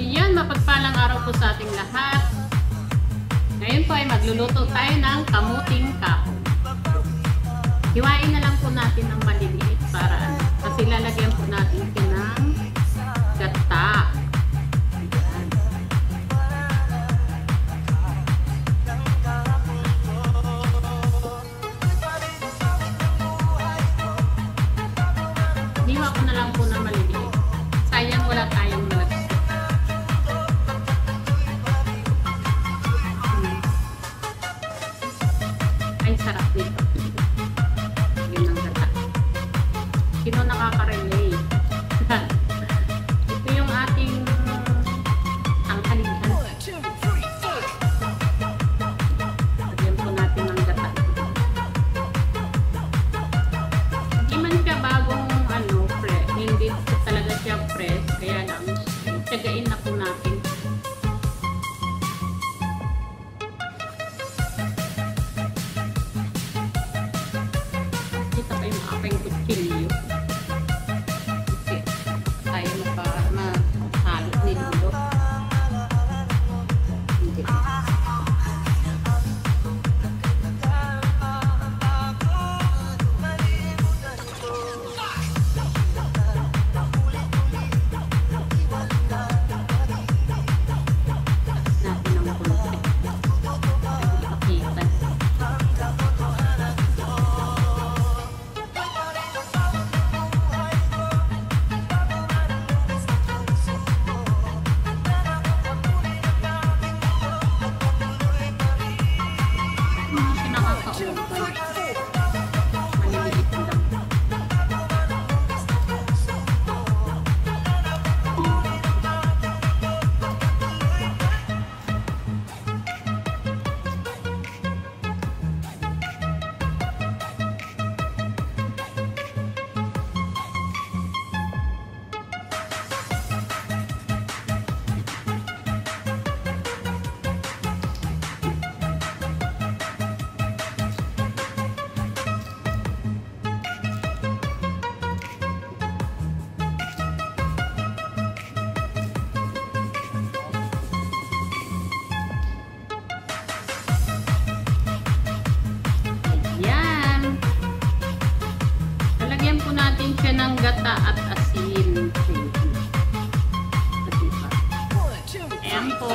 yan, mapagpalang araw po sa ating lahat. Ngayon po ay magluluto tayo ng kamuting kahoy. Hiwain na lang po natin ng maliliit para kasi lalagyan po natin ng gata. Hiwa ko na lang po ng maliliit. Sayang wala tayong malagay. Ay, sarap nito. Yun ang gata. Sino nakaka-relate? Ito yung ating tanghalian. Lagyan po natin ng gata. Hindi man siya bagong hindi talaga siya fresh. Kaya lang, tsagain na po natin. Kita pa yung aking kutsilyo. Okay. Tayo mahalo ni Lulo. Hindi. Lalagyan po natin siya ng gata at asin. Ayan po.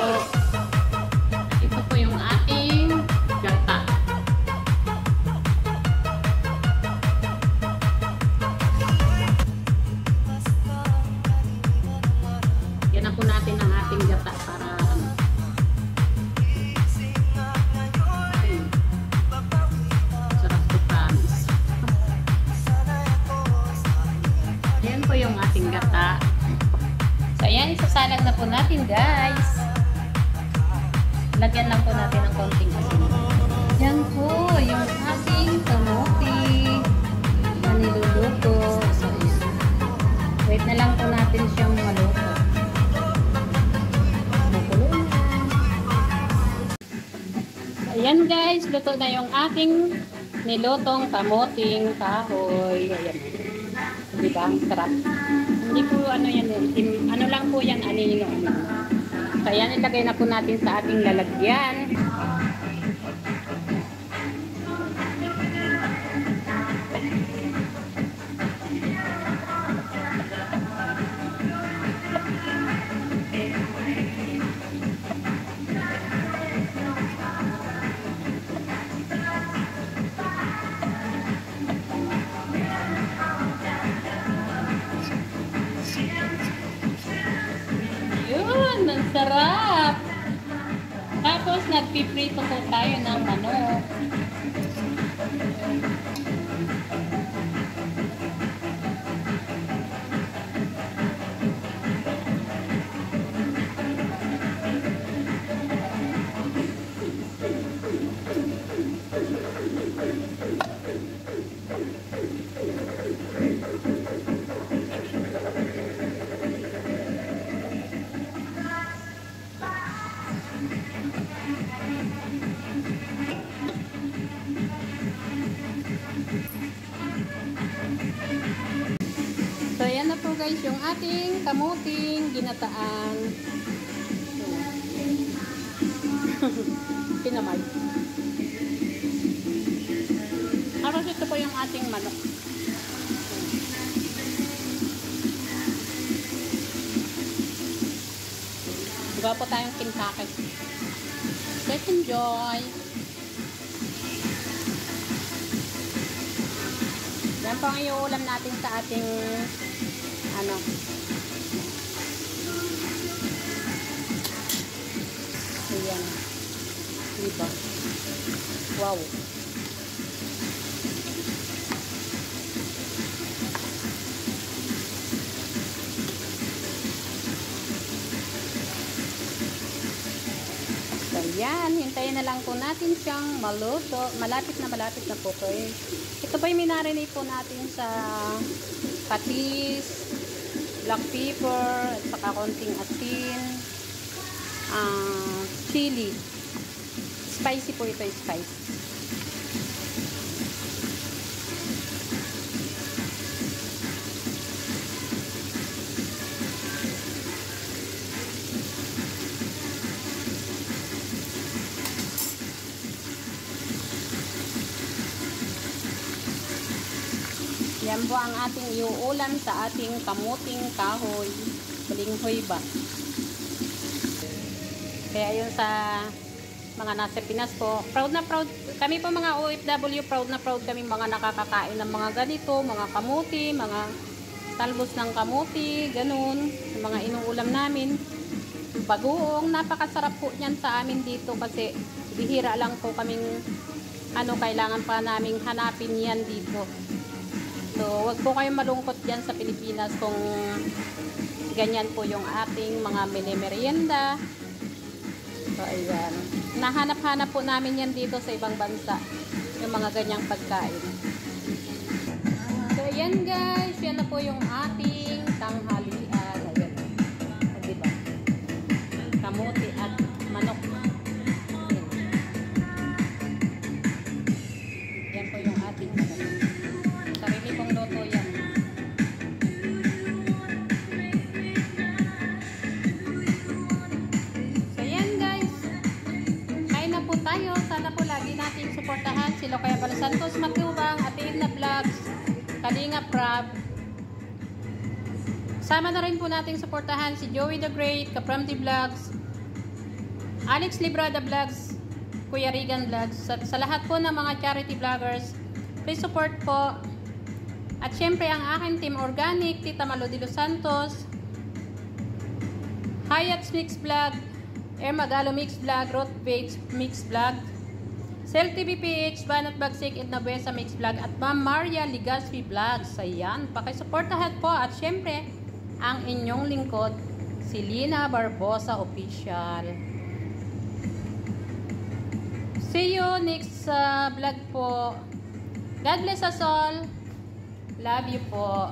Ito po yung ating gata. Yan na po natin ang ating gata para yung ating gata. So, ayan, isasalang na po natin, guys. Lagyan lang po natin ng konting asin. Yan po, yung ating kamote na niluluto. So, wait na lang po natin siyang maluto. So, ayan, guys, luto na yung ating nilutong kamuting kahoy. Ayan. Diba? Sarap. Hindi po ano yan. Ano lang po yan, anino. So, yan ilagay na po natin sa ating lalagyan. Yun, ang sarap. Tapos, nagpiprito po tayo ng manok. guys yung ating kamuting ginataan. Pinamay. Tapos ito po yung ating manok. Diba po tayong Kentucky. Let's enjoy. Yan po ang iuulam natin sa ating ano. Ayan. Diba? Wow. Ayan, hintayin na lang po natin siyang maluto. Malapit na po po eh. Ito po yung minarinate po natin sa patis, black pepper, at saka konting asin, chili. Spicy po ito, spicy. Yan po ang ating iuulam sa ating kamuting kahoy. Balinghoy ba? Kaya yun sa mga nasa Pinas po. Proud na proud. Kami po mga OFW, proud na proud kami mga nakakakain ng mga ganito, mga kamuti, mga talbos ng kamuti, ganun. Yung mga inuulam namin. Bagoong, napakasarap po yan sa amin dito kasi bihira lang po kaming kailangan pa naming hanapin yan dito. So, wag po kayong malungkot dyan sa Pilipinas kung ganyan po yung ating mga merienda. So, ayan. Nahanap-hanap po namin yan dito sa ibang bansa. Yung mga ganyang pagkain. So, ayan guys. Yan na po yung ating tanghalian. Ayan. O, diba? Kamuti at manok. Yan po yung ating manok. Sarili pong luto yan. So yan guys. Kain na po tayo. Sana po lagi natin suportahan si Lokaya Santos Matubang, Ate Edna Vlogs, Kalinga Prab. Sama na rin po natin suportahan si Joey the Great, Kapramdi Vlogs, Alex Librada Vlogs, Kuya Regan Vlogs. Sa lahat po ng mga charity vloggers, please support po. At syempre ang aking Team Organic, Tita Malo de los Santos, Hayat's Mix Vlog, Air Magalo Mix Vlog, Roth Page Mix Vlog, Cell TV PH, Banat Bagsik, Edna Buesa Mix Vlog, at Ma'am Maria Ligaspi Vlogs. Ayan, pakisuportahan po. At syempre, ang inyong lingkod, si Lina Barbosa Official. See you next vlog po. God bless us all. Love you po.